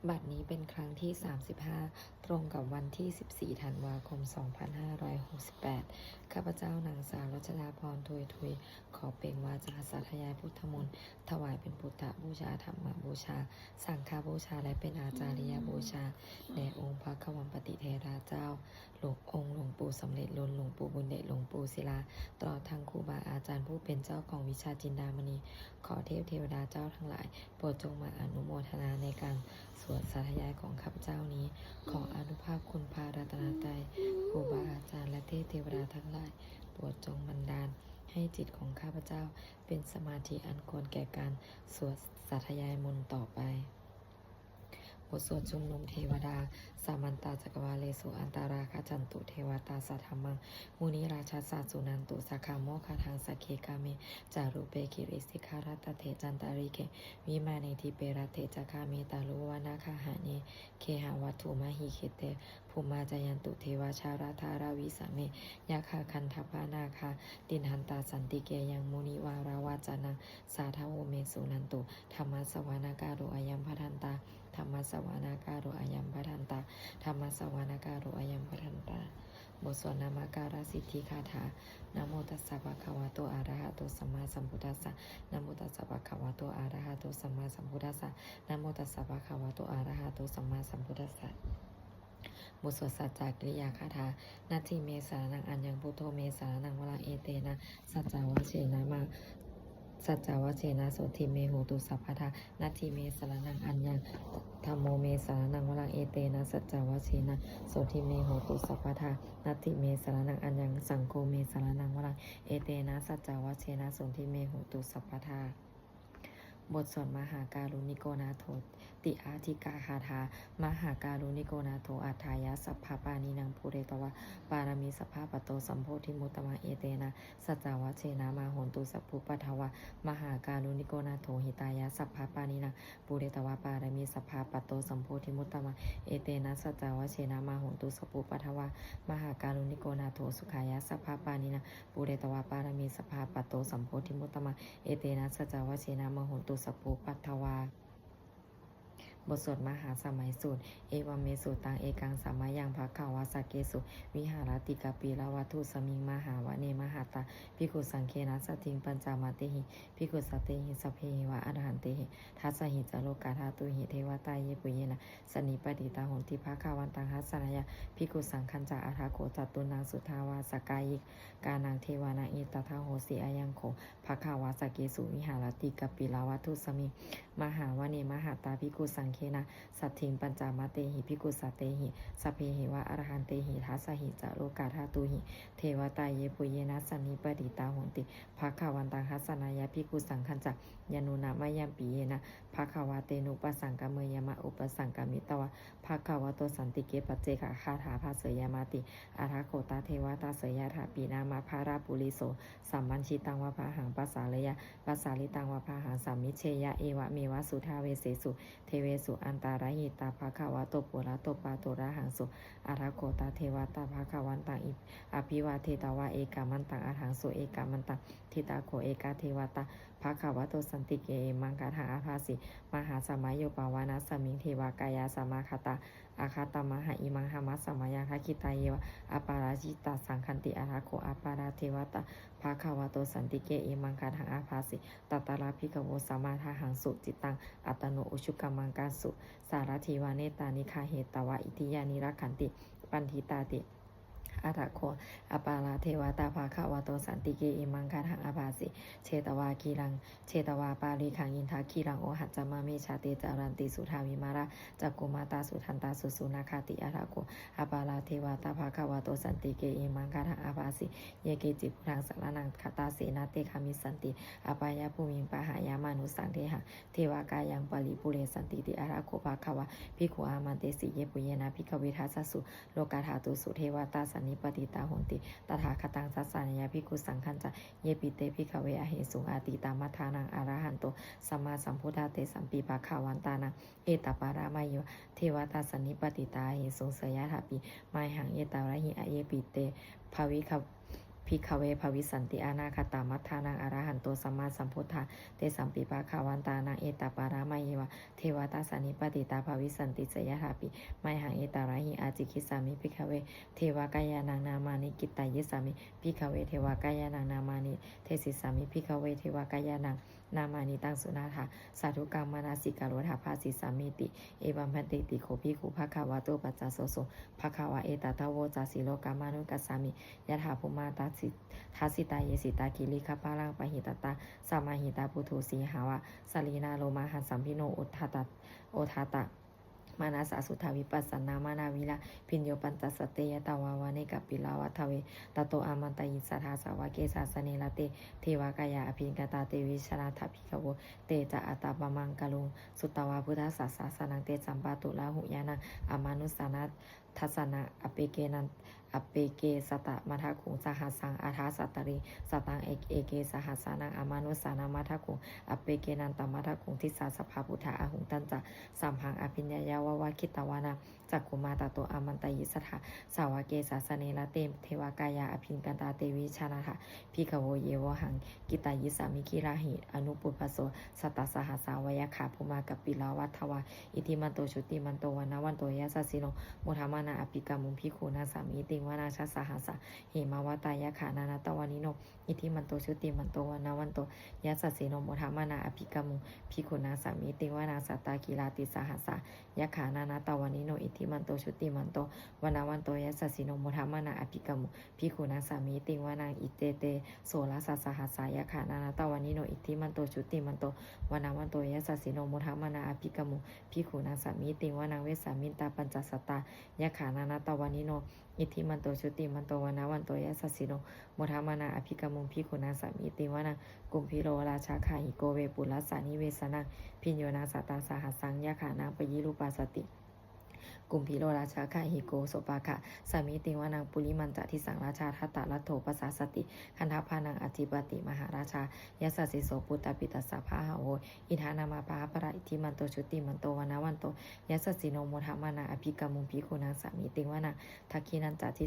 บัดนี้เป็นครั้งที่ 35 ตรงกับวันที่ 14 ธันวาคม 2568 ข้าพเจ้านางสาวรัชดาพร ทุย ขอเป็นวาจาสาธยายพุทธมนต์ถวายเป็นพุทธบูชา ธรรมบูชา สังฆบูชา และเป็นอาจาริยบูชาแด่องค์พระขวัมปติเทราเจ้า หลวงองค์หลวงปู่สำเร็จล้นหลวงปู่บุญเดชหลวงปู่ศิลาตลอดทั้งครูบาอาจารย์ผู้เป็นเจ้าของวิชาจินดามณี ขอเทพเทวดาเจ้าทั้งหลายโปรดจงมาอนุโมทนาในการสวดสาธยายของข้าพเจ้านี้ ขออนุภาพคุณพารัตนตรัยครูบาอาจารย์และเทพเทวดาทั้งหลายโปรดจงบันดาลให้จิตของข้าพเจ้าเป็นสมาธิอันควรแก่การสวดสาธยายมนต์ต่อไปบทสวดชุมนุมเทวดาสามันตาจักรวาเลสุอันตาราคาจันตุเทวตาสัทธรรมังมุนิราชาสาสุนันตุสักขาโมคาทางสักเคกาเมจารุเปกิริสิการัตเถจันตาริเกวิมาเนทิเปรัตเถจักาเมตาลุวานาคาหาเนเคหาวัตถุมหิเคเตภูมาจายันตุเทวชาราธาราวิสาเมยาคาคันทปานาคาตินหันตาสันติเกยังมุนิวาราวาจานังสาทาวเมสุนันตุธรรมสวานากาโรอายัมพทันตาธรรมสวานากาโรอายัมพทันตาธรรมสวานากาโรอายัมพทันตาบทสวดนามการสิทธิคาถานะโมตัสสะภะคะวะโตอะระหะโตสัมมาสัมพุทธัสสะนะโมตัสสะภะคะวะโตอะระหะโตสัมมาสัมพุทธัสสะนะโมตัสสะภะคะวะโตอะระหะโตสัมมาสัมพุทธัสสะบทสวดสัจจกริยาคาถานาทีเมสานังอัญญังพุทโธเมสานังวะลังเอเตนะสัจจาวะเชนะมาสัจจาวะเชนะโสทิเมโหตุสัพพทานาทีเมสารนังอัญญังธรรมโมเมสารนังวะลังเอเตนะสัจจาวะเชนะโสทิเมโหตุสัพพทานาทีเมสารนังอัญญังสังโฆเมสารนังวะลังเอเตนะสัจจาวะเชนะโสทิเมโหตุสัพพทาบทสวดมหาการุณิโกนาโถติอาทิกาคาถามหาการุณิโกนาโถอัฏฐายะสัพพปานินังภูเรตวะปารมีสัพพปโตสัมโพธิมุตตมะเอเตนะสัจจาวะเชนะมาโหนตุสัพพุปทวะมหาการุณิโกนาโถหิตายะสัพพปานินังภูเรตวะปารมีสัพพปโตสัมโพธิมุตตมะเอเตนะสัจจาวะเชนะมาโหนตุสัพพุปทวะมหาการุณิโกนาโถสุขายะสัพพปานินังภูเรตวะปารมีสัพพปโตสัมโพธิมุตตมะเอเตนะสัจจาวะเชนะมาโหนตุสัพพุปัทวาบทสวดมหาสมัยสูตรเอวเมสุตังเอกังสัมมายังภะคะวะสักเกสุวิหารติกาปีละวัตถุสมิงมหาวะเนมหาตาภิกขุสังเคนะสัตถิงปัญจามาเตหิภิกขุสัตเตหิสัพเพหิวะอรหันเตหิทัสสหิจโลกาธาตุหิเทวตาเยปุเยนะสนิปติตาหนติภะคะวันตังหัสสนายะภิกขุสังคัญจาอาทาโกจัตตุนังสุทาวาสกายิกานังเทวานังอิตถาโหสิอายังโขภะคะวะสักเกสุวิหารติกาปีละวัตถุสมิงมหาวะเนมหาตาภิกขุสังเคนะสัตถิงปัญจามาเตหิภิกขุสัตเตหิสัพเพหิวะอรหันเตหิทัสสหิจโลกาธาตุหิเทวตาเยปุเยนะสนิปติตาโหนติภะคะวันตังหัสสนายะภิกขุสังคัญจยานุนามะยัมปิเยนะภะคะวะเตนุปสังกะเมยมะอุปสังกะมิตวะภะคะวะโตสันติเกปัจเจกคาถาภาเสยมาติอาทาโคตาเทวตาเสยถาปีนามาภาราปุริโสสัมมัญชิตังวะภาหังปัสสาเลยะปัสสาลิตังวะภาหังสัมมิเชยะเอวะเมวะสุทาเวเสสุเทเวสุอันตารหิตาภะคะวะโตปุระโตปาโตระหังสุอาทาโคตาเทวตาภะคะวันตังอิอภิวาเทตาวะเอกามันตังอาหังสุเอกามันตังทิตาโคเอกาเทวตาภะคะวะโตสันติเกมังคาถาอาภาสิมหาสมัยโยปาวานาสมิงเทวากายาสมาคตาอาคาตมหาอิมังหามัสสมายาคคิตายเวะอปาราจิตาสังคันติอาราโคอปาราเทวตาภะคะวะโตสันติเกมังคาถาอาภาสิตัตตาราภิกขโวสัมมาทาหังสุจิตังอัตโนอุชุกมังการสุสารถีวาเนตานิคาเหตวะอิทิยานิรักขันติปันทิตาติอาตะโคอปาราเทวตาภาคะวะโตสันติเกอิมังคาทังอาภาสิเชตวาคีรังเชตวาปาลีขังอินทาคีรังโอหัจจมาเมชาเตจารันติสุทาวิมาระจักกุมาตาสุทันตาสุสุนาคาติอาตะโคอปาราเทวตาภาคะวะโตสันติเกอิมังคาทังอาภาสิเยเกจิพุทธังสารนังคตาเสนาเตคามิสันติอปายาภูมิงปะหายามานุสังเทหะเทวากายังปริปุเรสันติติอาตะโคภาคะวะภิกขุอามันเตสิเยปุเยนะภิกขเวทัสสสุโลกาธาตุสุเทวตาสันนิปติตาโหนติตถาคตังสัสสานยาภิกขุสังคัญจเยปิเตภิกขเวอเหสุงอาติตามัทานังอรหันโตสัมมาสัมพุทธาเตสัมปีภาคาวันตานังเอตปารามายโยเทวตาสันนิปติตาเหสุงเสยถาปิมายหังเอตาระหิอเยปิเตภวิค ภิ ภิกขเวภวิสันติอนาคตามัทธานังอรหันโตสัมมาสัมพุทธาเตสัมปิปะขวันตานังเอตปารามายวะเทวตาสานิปติตาภวิสันติเสยถาปิไมหังเอตาราหิอาจิคิสามิภิกขเวเทวกายานังนามานิกิตตายิสามิภิกขเวเทวกายานังนามานิเทศิสามิภิกขเวเทวกายานังนามานิตังสุนาถาสาธุกรรมมานาสิกาโรธาภาสิสามิติเอวัมพันติติโคภิกขุภะคะวะโตปัจจโสโสภะคะวะเอตตะโวจาสิโลกามานุกัสสามิยะถาภูมาตาสิทัสสิตาเยสิตาคิริคปาลังปะหิตตาสัมมาหิตาปุถุสีหาวะสลีนาโลมาหันสัมพิโนโอทาตะมานาสาสุทาวิปัสสนามานาวิลาพิญโยปันตสเตยตาวาวาเนกัปปิลาวัทเวตโตอามันตยิสัทธาสาวะเกสาสเนลาเตเทวากายาอภิญกตาเตวิชนาทัพพิกโวเตจะอัตตาปมังกะลุงสุตวาพุทธศาสสนังเตสัมปาตุลาหุยานังอามานุสานาทัสนะอเปเกนันอเปเกสตะมัทคุงสหัสสังอาทาสัตตริสตังเอเกสหัสสานังอามานุสานามัทคุงอเปเกนันตมัทคุงทิสาสภาพุทธาอหุงตันจะสัมพังอภิญญายาววาคิตวานาจักขุมาตโตอามันตยิสถาสาวเกสาสเนละเตมเทวากายาอภิญกันตาเตวิชานาถาพิขโวเยวหังกิตายิสามิกิราหิอนุปุปโสสตัสหัสาวายขาภูมากับปิลาวัทวาอิทิมันโตชุติมันโตวันนาวันโตยะสัสสิโนมุทามานาอภิกามุพิคูนาสามิติงวนาชาสหัสสะเหมาวตายะขานานาตวานิโนอิทิมันโตชุติมันโตวันนาวันโตยะสัสสิโนมุทามานาอภิกามุพิคูนาสามิติงวนาสัตตากิลาติสหัสสะยะขานานาตวานิโนอิทิมันโตชุติมันโตวันนาวันโตยะสัสสิโนมุทามานาอภิกามุพิคูนาสามิติงวนาอิเตเตโสลาสัสหัสสะยะขานานาตวานิโนอิทิมันโตชุติมันโตวันนาวันโตยะสัสสิโนมุทามานาอภิกามุพิคูนาสามิติงวนาเวสามินตาปัญจสัตตายะขานานาตวานิโนอิทิมันโตชุติมันโตวันนาวันโตยะสัสสิโนมุทามานาอภิกามุพิคูนาสามิติงวนากุมพิโรราชาขาหิโกเวปุลัสสานิเวสนังพิญโยนาสัตตาสหัสสังยะขานาปยิรูปาสติกุมพิโรราชาขาหิโกโสปาคะสามิติวานังปุริมันจะทิสังราชาทัตตะรัตโถปสาสติคันธพานังอธิปติมหาราชายสัสสิโสปุตตปิตัสสะภาหะโวอิทานามาปาปะระอิทิมันโตชุติมันโตวันนาวันโตยสัสสิโนโมทามานาอภิกามุภิกขุนังสามิติวานังทักขินันจะทิ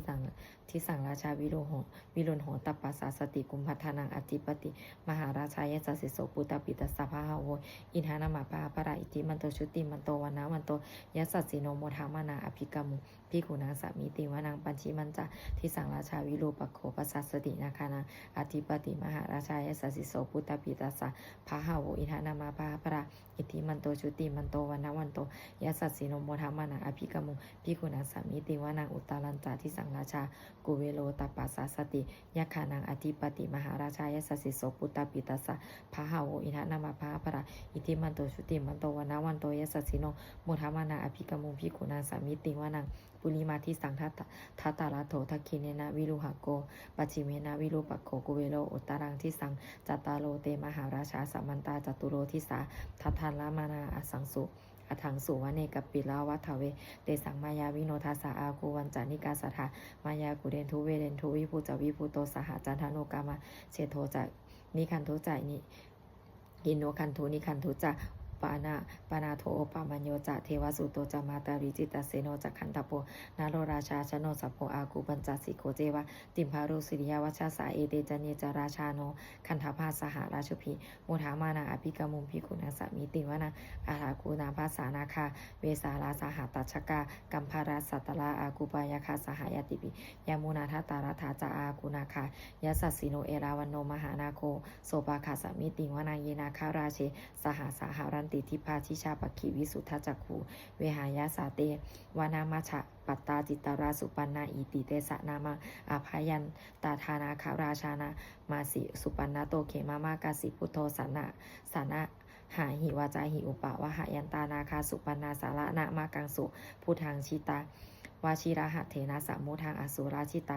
สังราชาวิรุณโหตัปปสาสติกุมพัทานังอธิปติมหาราชายสัสสิโสปุตตปิตัสสะภาหะโวอิทานามาปาปะระอิทิมันโตชุติมันโตวันนาวันโตยสัสสิโนโมทามานาอภิกามุภิกขุนังสามิติวานังปัญชิมันจะทิสังราชาวิรูปโขปสัสสตินาคานังอธิปติมหาราชายสัสสิโสปุตตปิตัสสะภาหะโวอิทานามาปาปะระอิทิมันโตชุติมันโตวันนาวันโตยสัสสิโนโมทามานาอภิกามุภิกขุนังสามิติวานังอุตตรัญจาทิสังราชากุเวโลตัปปสาสติยะขานังอธิปติมหาราชายสัสสิโสปุตตปิตัสสะภาหะโวอิทานามาปาปะระอิทิมันโตชุติมันโตวันนาวันโตยสัสสิโนโมทามานาอภิกามุภิกขุนังสามิติวานังปุริมาทิสังทัตตาลาโถทักขิเนนะวิรุหะโกปัจฉิเมนะวิรูปโขกุเวโลอุตตรังทิสังจัตตาโลเตมหาราชาสัมมันตาจตุโรทิสาทัทธันละมานาอสังสุอถังสุวเนกัปปิลาวัฏเวเตสังมายาวิโนทัสสะอาคูวันจานิกาสัทธามายากุเรนทุเวเรนทุวิภูจวิภูโตสหจันทโนกามาเชโทจะนิคันทุจะนิอินโนคันทุนิคันทุจะปานาโทโอปามัญโยจะเทวสุโตจะมาตาริจิตเสโนจะคันทโปนาโรราชาชโนสัพโพอากูปัญจสิโกเจวะติมพารุสิริยวัชสาเอเตจเนจราชาโนคันธภาสหราชพีโมทามานาอภิกามุมภิกขุนังสามิติวนาอาหากูนาภาษานาคาเวสาลาสหตัชกากัมภาราสัตตลาอากูปายคาสหายติปิยามุนาทัตตารัฐาจาอากูนาคายสัสสิโนเอราวันโนมหานาโคโสปาคาสมิติวนาเยนาคาราเชสหสหรันติทิพาชิชาปคิวิสุทธจักขูเวหายาสาเตวานามาชะปัตตาจิตาราสุปันนาอิติเตสะนามาอาภายันตาธานาคาราชานามาสิสุปันนาโตเขมามากาสิพุทโธสนะหาหิวาจาหิอุปาวะหายันตานาคาสุปันนาสาระนะมากังสุพุทธังชิตาวาชิระหะเถนะสัมมุทังอสุราชิตา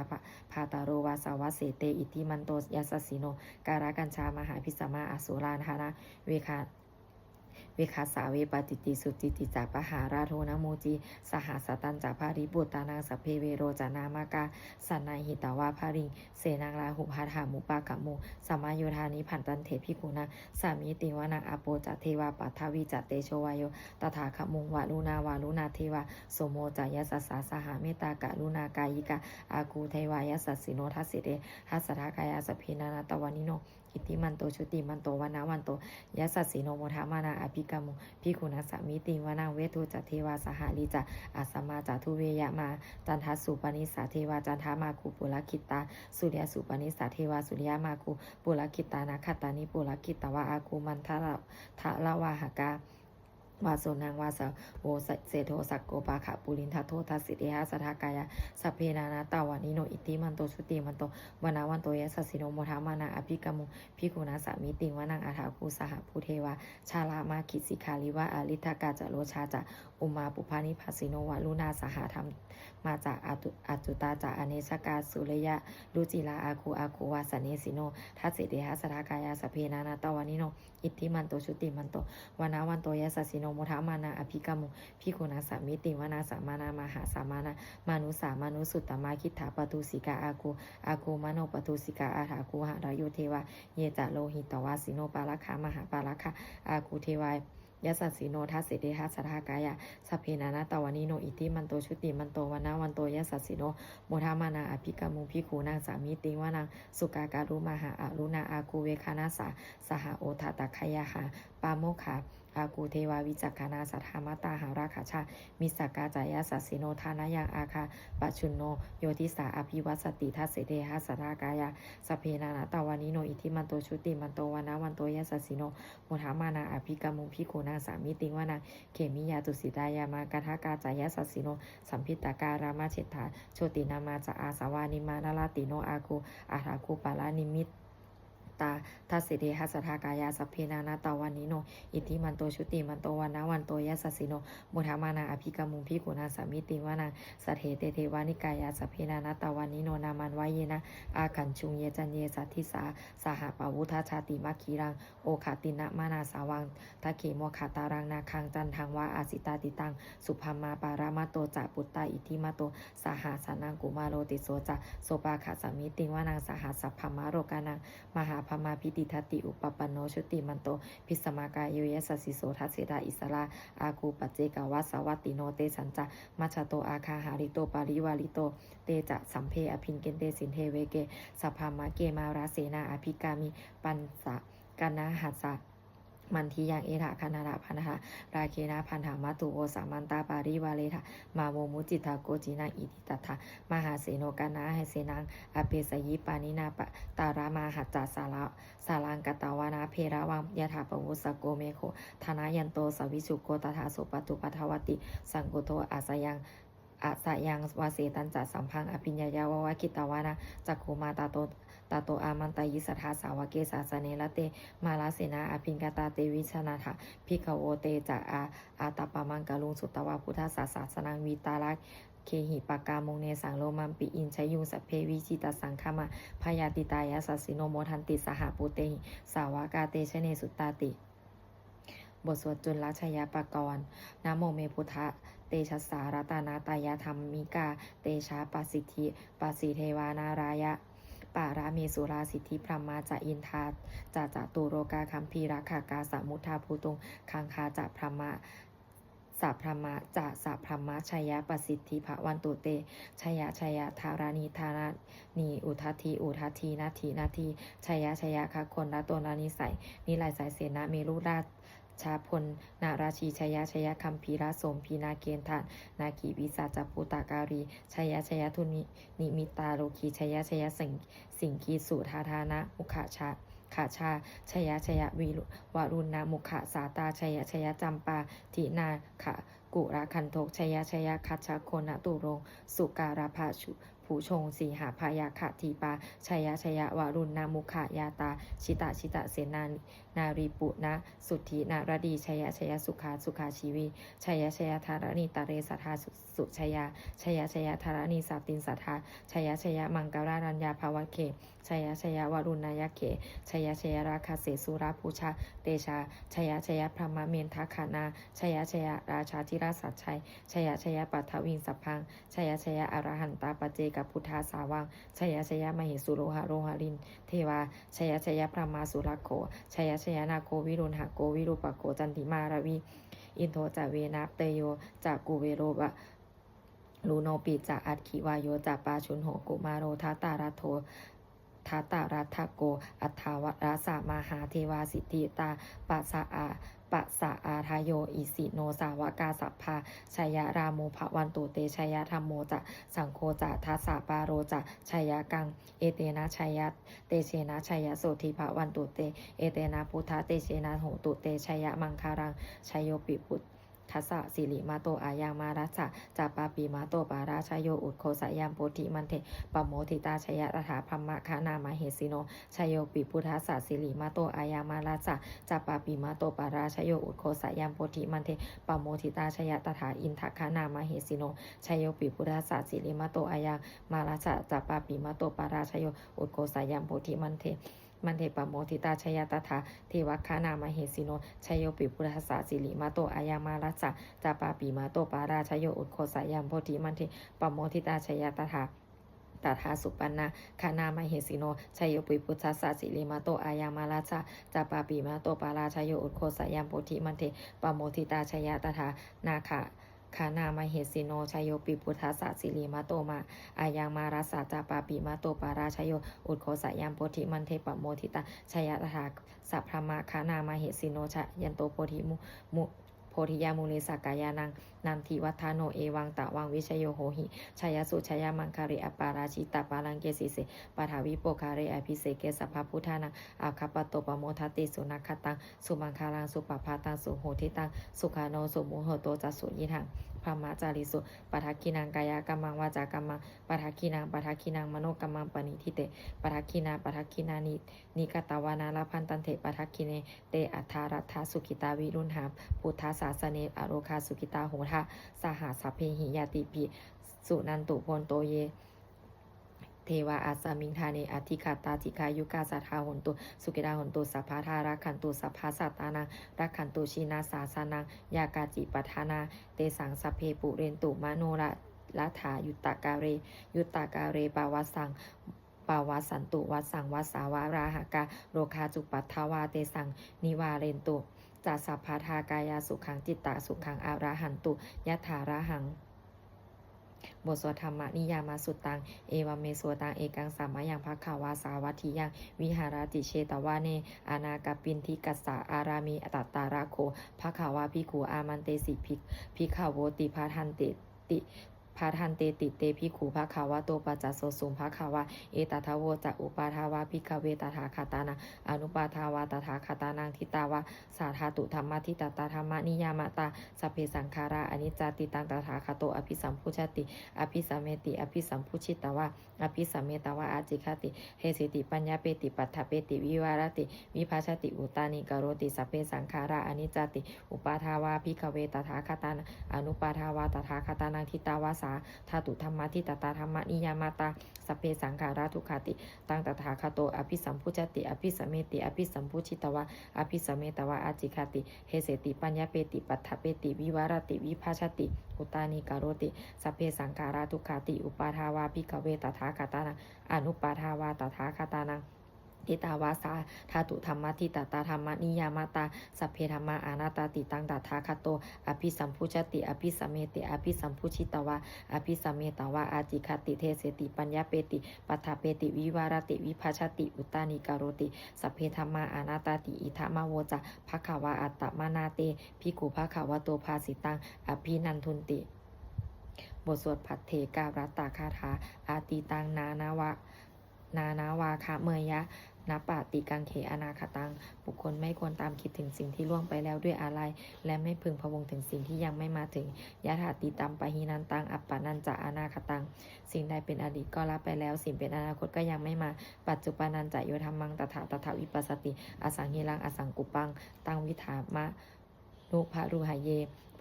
ภาตาโรวาสาวะเสเตอิติมันโตยัสสิโนการะกัญชามหาพิสมาอสุราธานะเว เวคาสาเวปฏิติสุจิติจาปหาราโทนะโมจีสหสตันจาภาริบุตตานังสัพเพเวโรจานามากาสันนายหิตาวาภาริงเสนังลาหุภาถามุปากะโมสัมมาโยธานิผันตันเถพิกุณาสามิติวานังอโปจเทวาปัทวิจเตโชวายโยตถาคมุงวาลุนาวาลุนาเทวาโสโมจายสัสสาสหเมตตากะลุนากายิกาอากูเทวายสัสสิโนทัสสิเตหัสสทากายาสเพนานาตวานิโนอิติมันโตชุติมันโตวนาวันโตยัสสสิโนโมทามานาอภิกรรมุภิกขุนัสสมิติวานังเวทุจัตเทวาสหลิจาอาสมาจาทุเวยะมาจันทัสสุปนิสาเทวาจันทามาคุปุลคิตาสุริยสุปนิสาเทวาสุริยมาคุปุลคิตานาคตานิปุลคิตาวาอากูมันทะละวาหกาวาโสนังวาสโวเสโทสักโกปาขะปุรินทโททัสสิเตหะสทากายะสัพเพนานาตาวานิโนอิติมันโตชุติมันโตวนาวันโตยัสสสิโนโมทามานาอภิกรรมุภิกขุนาสามิติวานังอาถาคูสหภูเทวาชาลามาคิสิกาลิวะอลิทากาจโรชาจะอุมาปุพานิภัสสิโนวาลุนาสหธรรมมาจากอัจจุตาจากอเนชกาสุริยะลุจิลาอาคูวาสเนสิโนทัสสิเตหะสทากายะสัพเพนานาตาวานิโนอิติมันโตชุติมันโตวนาวันโตยัสสสิโนโมทามานาอภิกรรมุภิกขุนาสามิติวนาสามานามหาสามานามานุสามานุสุตตมาคิถาปตุสิกาอากูมโนปตุสิกาอาถาคูหารโยเทวาเยจะโลหิตวาสิโนปาลคามหาปาลคะอากูเทวายยัสสสิโนทัสสิเตหะสทากายะสัพเพนานาตวานิโนอิติมันโตชุติมันโตวนาวันโตยัสสสิโนโมทามานาอภิกรรมุภิกขุนางสามิติวานางสุกาการุมหาอารุณาอากูเวคานาสาสหโอทาตคยาหาปาโมคาอากูเทวาวิจักขานาสัทธามาตาหาราขาชามิสกาจายาสัสสิโนทานายังอาคาปัจจุนโนโยทิสาอภิวัสติทัสเสเตหะสทากายะสัพเพนานาตวานิโนอิทิมันโตชุติมันโตวนาวันโตยัสสสิโนโมทามานาอภิกรรมุภิกขุนางสามิติวานาเขมิยาตุสิตายามากทากาจายาสัสสิโนสัมพิตาการามาเชถาโชตินามาจะอาสาวานิมานาลาติโนอาคูอาถาคูปาลานิมิตตาทัสสิเดหัสทากายาสัพเพนานาตวานิโนอิทิมันโตชุติมันโตวนาวันโตยัสสสิโนมุทามานาอภิกรรมุภิกขุนาสามิติวานาสัทเถเตเทวานิกายาสัพเพนานาตวานิโนนามันวายเยนะอาขันชุงเยจันเยสัทธิสาสหปาวุธาชาติมัคคีรังโอขาตินะมานาสาวังทะเขโมขาตารังนาคังจันทังวาอาสิตาติตังสุภามาปารามาโตจะปุตตาอิทิมาโตสหาสานังกุมาโรติโสจะโสปาขาสามิติวานังสหสัพพมาโรกานังมหาพมาพิติทัตติอุปปันโนชุติมันโตพิสมากายโยยัสสิโสทัสเสดาอิสราอาคูปัจเจกวัสสวัตติโนเตสัญจามัชโตอาคาหาริโตปาริวาริโตเตจะสัมเพอภินเกนเตสินเทเวเกสัพพมาเกมาราเสนาอภิกามิปันสะกนาหัสสะมันทียังเอถะคณาพันธะราเคนะพันธามัตุโอสามันตาปาริวาเลทะมาโมมุจิตาโกจินาอิติตัทธามหาเสโนกานาให้เสนังอเปสยิปานินาปตารามาหัจจาสาลังกตาวานาเพระวังยถาปวุสโกเมโคธนายันโตสวิสุโกตถาสุปตุปัทวติสังโกโตอาสยังวาเสตันจัสัมพังอภิญญายาวะคิตาวานาจักขุมาตาโตอามันตายิสถาสาวเกสาสเนละเตมาลาเสนาอภิงกตาเตวิชนาถาพิกโวเตจะอาตาปามังกาลุงสุตตวาพุทธศาสนังวีตาลักเคหิปากามงเนสังโลมัมปิอินชยุงสัพเพวิจิตาสังฆมาพยาติตายาสัสสิโนโมทันติสหปุเตหิสาวากาเตชเนสุตตาติบทสวดจุลชยปกรณ์นะโมเมพุทธะเตชะสารตานาตายาธรรมิกาเตชะปัสสิทธิปัสสิเทวานารายะปาราเมสุราสิทธิพรหมาจะอินทาจะตุโรกาคัมพีรักขากาสมุทธาภูตุงคังคาจะพรหมาสัพพมะจะสัพพมะชัยประสิทธิภวันตุเตชัยธารานีธารานีอุทัทธีนาทีชัยคะคนละตัวนานิสัยนิไลสายเสนาเมรุราชชาพลนาราชีชัยคัมพีระสมพีนาเกณฑานนาคีวิสาจปุตตาการีชัยทุนิมิตาโลคีชัยสิงคีสุธาธานะมุขขาชาชัยวิวรุณนามุขสาตาชัยจำปาทินาขะกุระคันโทกชัยคัจฉโคนะตุโรงสุการาภาชุ ผู้ชงสีหาพายาขะทีปาชัยชยวารุณนามุขายาตาชิตะเสนารีปุนะสุทธินารดีชัยสุขาชีวีชัยธารณีตาเรสัทธาสุชัยธารณีสาตินสัทธาชัยมังกรารัญญาภาวะเขชัยวรุณายเขชัยราคาเสสุราภูชาเตชาชัยพรหมเมนทขานาชัยราชาธิราชสัจชัยปัทวิงสัพพังชัยอรหันตาปเจกพุทธาสาวังชัยมเหสุโรหรินเทวาชัยพระมาสุรโขชัยนาโควิรุณหโกวิรูปโกจันติมาราวีอินโทจเวนะเตโยจากกุเวโรบะลูโนปิจาอัตขิวายโยจาปาชุนโหกุมาโรทัตตาราโททัตตารัตโกอัฏฐาวราสามหาเทวาสิทธิตาปัสสะอาทายโยอิสิโนสาวกาสัพพาชัยรามูภวันตุเตชัยธรรมโมจะสังโฆจะทัสสะปาโรจะชัยกังเอเตนะชัยเตเชนะชัยโสธิภวันตุเตเอเตนะพุทธเตเชนะโหตุเตชัยมังคารังชัยโยปิปุตทัสสะสิริมาโตอายังมารัสสะจาปาปีมาโตปาราชโยอุดโคสยามโพธิมันเทปโมทิตาชยตถาพัมมะคานามาเหสิโนชโยปิพุทธัสสะสิริมาโตอายังมารัสสะจาปาปีมาโตปาราชโยอุดโคสยามโพธิมันเทปโมทิตาชยตถาอินทคานามาเหสิโนชโยปิพุทธัสสะสิริมาโตอายังมารัสสะจาปาปีมาโตปาราชโยอุดโคสยามโพธิมันเทปโมทิตาชยตถาเทวคานามาเหสิโนชโยปิพุทธัสสะสิริมาโตอายังมารัสสะจาปาปีมาโตปาราชโยอุดโคสยามโพธิมันเทปโมทิตาชยตถาตถาสุปันนาคานามาเหสิโนชัยโยปิพุทธัสสะสิริมาโตอายังมาราชาจาปาปีมาโตปาราชโยอุดโคสยามโพธิมันเทปโมทิตาชยตถานาคานามาเหสิโนชัยโยปิพุทธัสสะสิริมาโตมาอายังมาราสาจาปาปีมาโตปาราชโยอุดโคสยามโพธิมันเทปโมทิตาชยตถาสัพพมะคานามาเหสิโนชยันโตโพธิโพธิยามุนิสักกายานังนันทิวัฒโนเอวังตะวังวิชโยโหหิชัยสุชัยมังคาริอปาราชิตาปาลังเกสิเสปทาวิโปคาเรอภิเสเกสัพพพุทธานังอาคาปโตปโมทัติสุนัคตังสุมังคารังสุปภาตังสุโหทิตังสุขาโนสุมุโหโตจัสสุยิทังพรหมจาริสุปทักขินังกายกัมมังวาจากัมมังปทักขินังมโนกัมมังปณิทิเตปทักขินานิกตาวานาลพันตันเถปทักขิเนเตอัฏฐารัตถสุขิตาวิรุณหามพุทธศาสเนอโรคาสุขิตาโหทะสหสัพเพหิยติปิสุนันตุพลโตเยเทวาอาสามิงทาเนอธิคาตาจิกายุกาสัทธาหนตุสุกิดาหนตุสัพพาธารักขันตุสัพพาสัตตานังรักขันตุชินาสาสานังยากาจิปัฏานาเตสังสัพเพปุเรนตุมโนละถายุตตากาเรปาวสังปาวาสันตุวัสังวัสาวาราหกาโรคาจุปัฏฐาวาเตสังนิวาเรนตุจัสสัพพาทากายาสุขังจิตตะสุขังอาราหันตุยะถาระหังบทสวดธรรมนิยามาสุตังเอวเมโสตังเอกังสามายังภควาวาสาวัตถิยังวิหารติเชตวาเนอานากปินทิกัสสะอารามีตัตตาราโคภควาภิกขุอามันเตสิภิกขโวติพาทันติพาทันเตติเตภิกขุภควาโตปัจจโสสุมภควาเอตทาวโวจะอุปาทาวาภิกขเวตถาคตานังอนุปาทาวาตถาคตานังทิตาวาสาธาตุธรรมทิตตาธรรมนิยามตาสัพเพสังขาราอนิจจติตังตถาคโตอภิสัมพุชติอภิสัมเมติอภิสัมพุชิตวาอภิสัมเมตวาอาจิคติเฮสิติปัญญาเปติปัฏฐเปติวิวารติวิภาชติอุตานิกโรติสัพเพสังขาราอนิจจติอุปาทาวาภิกขเวตถาคตานังอนุปาทาวาตถาคตานังทิตาวาสาธาตุธรรมทิตตาธรรมนิยามตาสัพเพสังขาราทุกขติตังตถาคโตอภิสัมพุชติอภิสัมเมติอภิสัมพุชิตวาอภิสัมเมตวาอาจิคติเฮเสติปัญญาเปติปัฏฐเปติวิวารติวิภาชติอุตานิกโรติสัพเพสังขาราทุกขติอุปาทาวาภิกขเวตถาคตานังอนุปาทาวาตถาคตานังทิตาวาสาธาตุธรรมทิตตาธรรมนิยามตาสัพเพธรรมาอานาตาติตังตถาคโตอภิสัมพุชติอภิสัมเมติอภิสัมพุชิตวาอภิสัมเมตวาอาจิคติเทเสติปัญญาเปติปัฏฐเปติวิวารติวิภาชติอุตานิกโรติสัพเพธรรมาอานาตาติอิทามโวจะภควาอัตตมานาเตภิกขุภควโตภาสิตังอภินันทุนติบทสวดภัทเทการัตตาคาถาอาติตังนานาวาคะเมยะ นับปาติกังเขอนาคตังบุคคลไม่ควรตามคิดถึงสิ่งที่ล่วงไปแล้วด้วยอาลัยและไม่พึงพะวงถึงสิ่งที่ยังไม่มาถึงยะถาติตัมปะหินันตังอัปปานันจะอนาคตังสิ่งใดเป็นอดีตก็ละไปแล้วสิ่งเป็นอนาคตก็ยังไม่มาปัจจุบันนันจะโยธรรมังตถาวิปัสสติอสังหิรังอสังกุปังตังวิถามะนุภะรูหายเย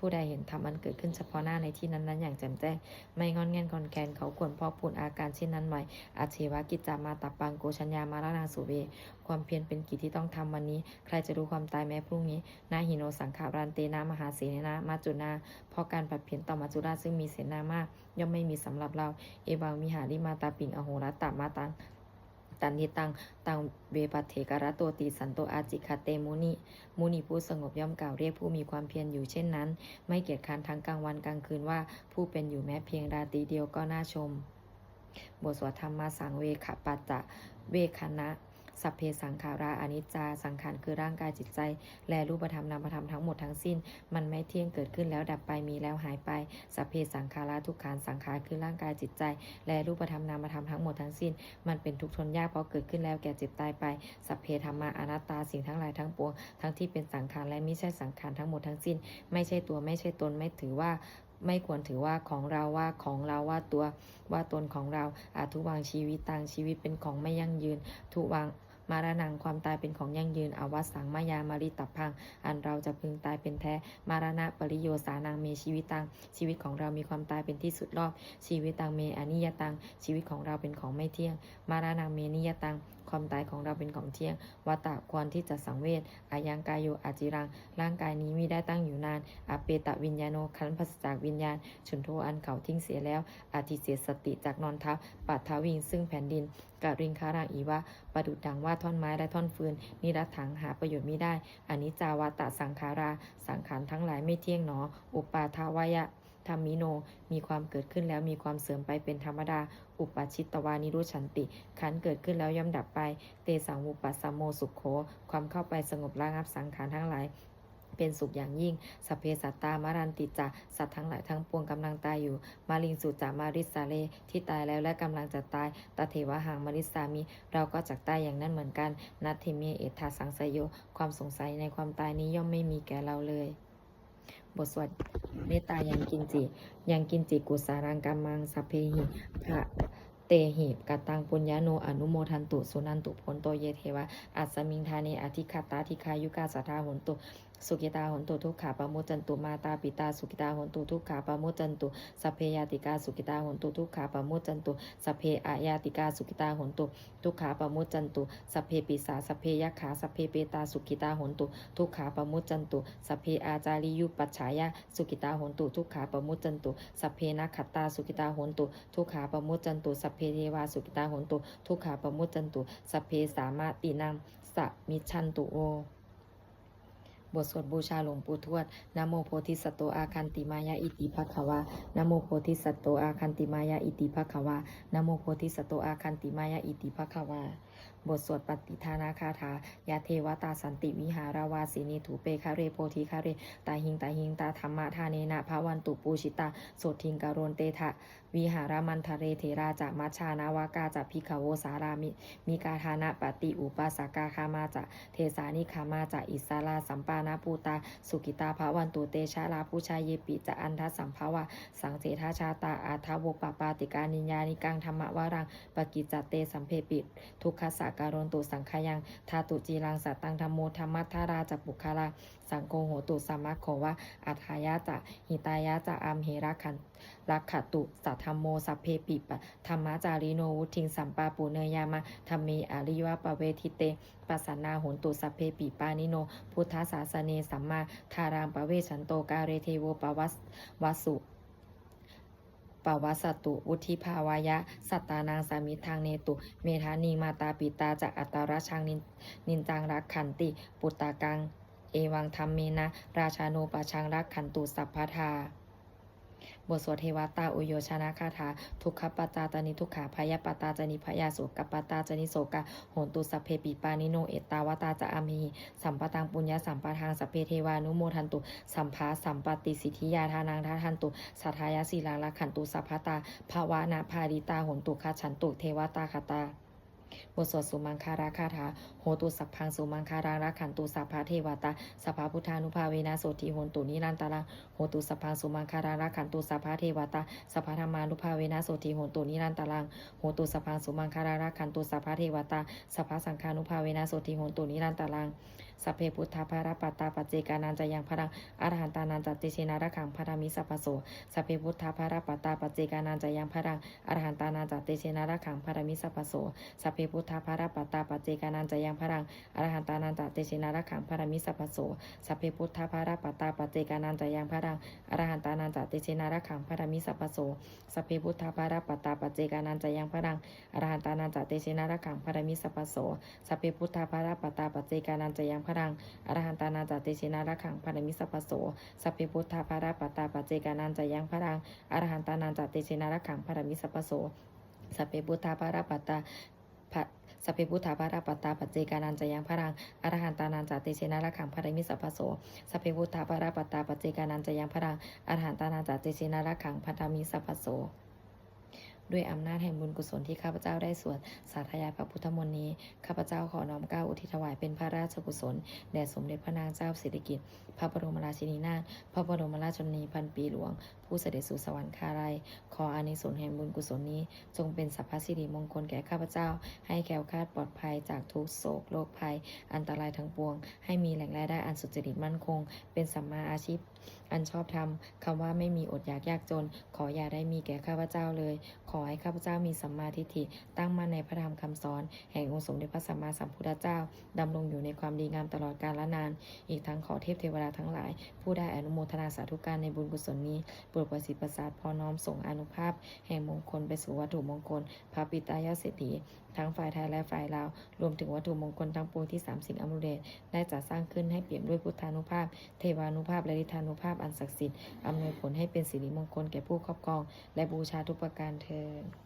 ผู้ใดเห็นธรรมอันเกิดขึ้นเฉพาะหน้าในที่นั้นๆอย่างแจ่มแจ้งไม่งอนแงนกอนแกนเขาควรพอกพูนอาการเช่นนั้นไว้อาเชวะกิจจามาตับปังโกชัญญามารานาสุเวความเพียรเป็นกิจที่ต้องทำวันนี้ใครจะรู้ความตายแม้พรุ่งนี้นาหิโนสังขารันเตนะมหาเสนนะมาจุนาเพราะการปัดเพียรต่อมัจจุราชซึ่งมีเสนามากย่อมไม่มีสำหรับเราเอวังมิหาริมาตาปิงอโหรัตตมาตังตันทิตังเวปัตเถกรโตติสันโตอาจิคาเตมุนิผู้สงบย่อมกล่าวเรียกผู้มีความเพียรอยู่เช่นนั้นไม่เกียจคร้านทั้งกลางวันกลางคืนว่าผู้เป็นอยู่แม้เพียงราตรีเดียวก็น่าชมบทสวดธรรมสังเวขปัจจะเวคณะสัพเพสังขาราอนิจจาสังขารคือร่างกายจิตใจและรูปธรรมนามธรรมทั้งหมดทั้งสิ้นมันไม่เที่ยงเกิดขึ้นแล้วดับไปมีแล้วหายไปสัพเพสังขาราทุกขันสังขารคือร่างกายจิตใจและรูปธรรมนามธรรมทั้งหมดทั้งสิ้นมันเป็นทุกข์ทนยากเพราะเกิดขึ้นแล้วแก่เจ็บตายไปสัพเพธรรมาอนัตตาสิ่งทั้งหลายทั้งปวงทั้งที่เป็นสังขารและไม่ใช่สังขารทั้งหมดทั้งสิ้นไม่ใช่ตัวไม่ใช่ตนไม่ถือว่าไม่ควรถือว่าของเราว่าของเราว่าตัวว่าตนของเราอาทุวังชีวิตตังชีวิตเป็นของไม่ยั่งยืนทุวังมารณังความตายเป็นของยั่งยืนอวัสสังมายามาริตับพังอันเราจะพึงตายเป็นแท้มารณะปริโยสานังเมชีวิตตังชีวิตของเรามีความตายเป็นที่สุดรอบชีวิตตังเมอนิยตังชีวิตของเราเป็นของไม่เที่ยงมารณังเมนิยตังความตายของเราเป็นของเที่ยงวัตตะควรที่จะสังเวชอายังกายโยอาจิรังร่างกายนี้มิได้ตั้งอยู่นานอเปตะวิญญาโนขันธ์พัสจากวิญญาณฉุนโทอันเขาทิ้งเสียแล้วอาทิเสียสติจากนอนทับปัททวิงซึ่งแผ่นดินกะริงคารังอีวะประดุจดังว่าท่อนไม้และท่อนฟืนนิรัตถังหาประโยชน์มิได้อนิจจาวาตะสังขาราสังขารทั้งหลายไม่เที่ยงหนออุปาทาวายะธรรมิโนมีความเกิดขึ้นแล้วมีความเสื่อมไปเป็นธรรมดาอุปชิตตวานิรุชันติขันเกิดขึ้นแล้วย่อมดับไปเตสังวุปัสสโมสุขโขความเข้าไปสงบระงับสังขารทั้งหลายเป็นสุขอย่างยิ่งสัพเพสัตตามารันติจาสัตว์ทั้งหลายทั้งปวงกำลังตายอยู่มาลิงสุจามาริสาเลที่ตายแล้วและกำลังจะตายตเทวะหังมาริสามิเราก็จักตายอย่างนั้นเหมือนกันนัตถิเมเอทาสังสยโยความสงสัยในความตายนี้ย่อมไม่มีแก่เราเลยบทสวดเมตตายังกินจิกุสารังกัมมังสัพเพหิพระเตหิกตังปุญญาโนอนุโมทันตุสุนันตุพลโตเยเทวะอัสสมิงทาเนอธิคาตาธิคายุกาสัทธาหนตุสุกิตาหนตุทุกขาปะมุจันตุมาตาปิตาสุกิตาหนตุทุกขาปะมุจันตุสัพเพยาติกาสุกิตาหนตุทุกขาปะมุจันตุสัพเพอายาติกาสุกิตาหนตุทุกขาปะมุจันตุสัพเพปิสาสัพเพยักขาสัพเพเปตาสุกิตาหนตุทุกขาปะมุจันตุสัพเพอาจาริยุปัจฉายาสุกิตาหนตุทุกขาปะมุจันตุสัพเพนักขัตตาสุกิตาหนตุทุกขาปะมุจันตุสัพเพเทวาสุกิตาหนตุทุกขาปะมุจันตุสัพเพสามะตินังสมิชันตุโอบทสวดบูชาหลวงปู่ทวดนะโมโพธิสัตโตอาคันติมายาอิติภควานะโมโพธิสัตโตอาคันติมายาอิติภควานะโมโพธิสัตโตอาคันติมายาอิติภควาบทสวดปฏิทานาคาถายาเทวตาสันติวิหาราวาสินีถูเปคาเรโพธิคาเรตาหิงตาธรรมะทาเนนะภาวันตุปูชิตาโสทิงการโรนเตทะวิหารมันทะเรเทราจะมัชชานาวากาจะพิขโวสารามีกาธานะปฏิอุปาสากาคามาจะเทสานิคามาจะอิสาลาสัมปานาปูตาสุกิตาภาวันตุเตชะลาผู้ชายเยปิจะอันทสัมภาวะสังเสทาชาตาอาทาวปปาติกานิญญานิกังธรรมวารังปกิจจเตสัมเพปิทุกขสการนตุสังขยังทาตุจีรังสัตตังธรรมโมธรรมัทธาราจะปุคาราสังโฆโหตุสัมมัคโขวะอัฏฐายะจะหิตายะจะอัมเหระขันลักขตุสัทธโมสัพเพปิปะธรรมจาริโนวุทิงสัมปาปุเนยามะธรรมีอริยวะปะเวทิเตปัสสนาโหนตุสัพเพปิปานิโนพุทธศาสเนสัมมาทารามปะเวชันโตกาเรเทโวปวัสสุปวัสตุวุธิภาวายะสัตตานางสามิทางเนตุเมธานีมาตาปิตาจากอัตตาราชังนินจังรักขันติปุตตากังเอวังธรรมเมนะราชาโนปชังรักขันตุสัพพทาบทสวดเทวตาอุโยชนะคาถาทุกขปตาจนิทุกขาพยปตาจนิพยาโสกปตาจนิโสกะโหนตุสัพเพปิปานิโนเอตตาวตาจะอามิสัมปตังปุญญาสัมปทางสัพเพเทวานุโมทันตุสัมภาสัมปติสิทธิยาทานังทัทันตุสัทธายาสีลังละขันตุสัพพตาภาวะนาภาริตาโหนตุคาฉันตุเทวตาคตา บทสวดสุมังคาราคาถาโหตุสัพพังสุมังคารังรักขันตุสัพพะเทวตาสัพพะพุทธานุภาเวนะโสติโหนตุนิรันตรังโหตุสัพพังสุมังคารังรักขันตุสัพพะเทวตาสัพพะธรรมานุภาเวนะโสติโหนตุนิรันตรังโหตุสัพพังสุมังคารังรักขันตุสัพพะเทวตาสัพพะสังฆานุภาเวนะโสติโหนตุนิรันตรังสัพเพพุทธาภารปัตตาปัจเจกานันจะยังพรังอรหันตานันจติเชนะระขังพรามิสัพพโสสัพเพพุทธาภารปัตตาปัจเจกานันจะยังพรังอรหันตานันจติเชนะระขังพรามิสัพพโสสัพเพพุทธาภารปัตตาปัจเจกานันจะยังพรังอรหันตานันจติเชนะระขังพรามิสัพพโสสัพเพพุทธาภารปัตตาปัจเจกานันจะยังพรังอรหันตานันจติเชนะระขังพรามิสัพพโสสัพเพพุทธาภารปัตตาปัจเจกานันจะยังพรังอรหันตานันจติเชนะระขังพรามิสัพพโสสัพเพพุทธาภารปัตตาปัจเจกานันจะยังพรังอรหันตานันจติเชนะระขังพรามิสัพพโสสัพเพพุทธาภารปัตตาปัจเจกานันจะยังพรังอรหันตานันจติเชนะระขังพรามิสัพพโสสัพเพพุทธาภารปัตตาสัพเพพุทธาภารปัตตาปัจเจกานันจะยังพรังอรหันตานันจติเชนะระขังพรามิสัพพโสสัพเพพุทธาภารปัตตาปัจเจกานันจะยังพรังอรหันตานันจติเชนะระขังพรามิสัพพโสด้วยอำนาจแห่งบุญกุศลที่ข้าพเจ้าได้สวดสาธยายพระพุทธมนต์นี้ข้าพเจ้าขอน้อมเกล้าอุทิศถวายเป็นพระราชกุศลแด่สมเด็จพระนางเจ้าสิริกิติ์พระบรมราชินีนาถพระบรมราชชนนีพันปีหลวงผู้เสด็จสู่สวรรคาลัยขออานิสงส์แห่งบุญกุศลนี้จงเป็นสัพพสิริมงคลแก่ข้าพเจ้าให้แคล้วคลาดปลอดภัยจากทุกโศกโรคภัยอันตรายทั้งปวงให้มีแหล่งรายได้อันสุจริตมั่นคงเป็นสัมมาอาชีพอันชอบธรรมคำว่าไม่มีอดอยากยากจนขออย่าได้มีแก่ข้าพเจ้าเลยขอให้ข้าพเจ้ามีสัมมาทิฏฐิตั้งมั่นในพระธรรมคำสอนแห่งองค์สมเด็จพระสัมมาสัมพุทธเจ้าดำรงอยู่ในความดีงามตลอดกาลนานอีกทั้งขอเทพเทวดาทั้งหลายผู้ได้อนุโมทนาสาธุการในบุญกุศลนี้โปรดประสิทธิ์ประสาทพอน้อมส่งอานุภาพแห่งมงคลไปสู่วัตถุมงคลพระปิตายาเศรษฐีทั้งฝ่ายไทยและฝ่ายลาวรวมถึงวัตถุมงคลทั้งปวงที่3 สิ่งอำนวยได้จัดสร้างขึ้นให้เปี่ยมด้วยพุทธานุภาพเทวานุภาพและฤทธานุภาพอันศักดิ์สิทธิ์อำนวยผลให้เป็นสิริมงคลแก่ผู้ครอบครองและบูชาทุกประการเทอญ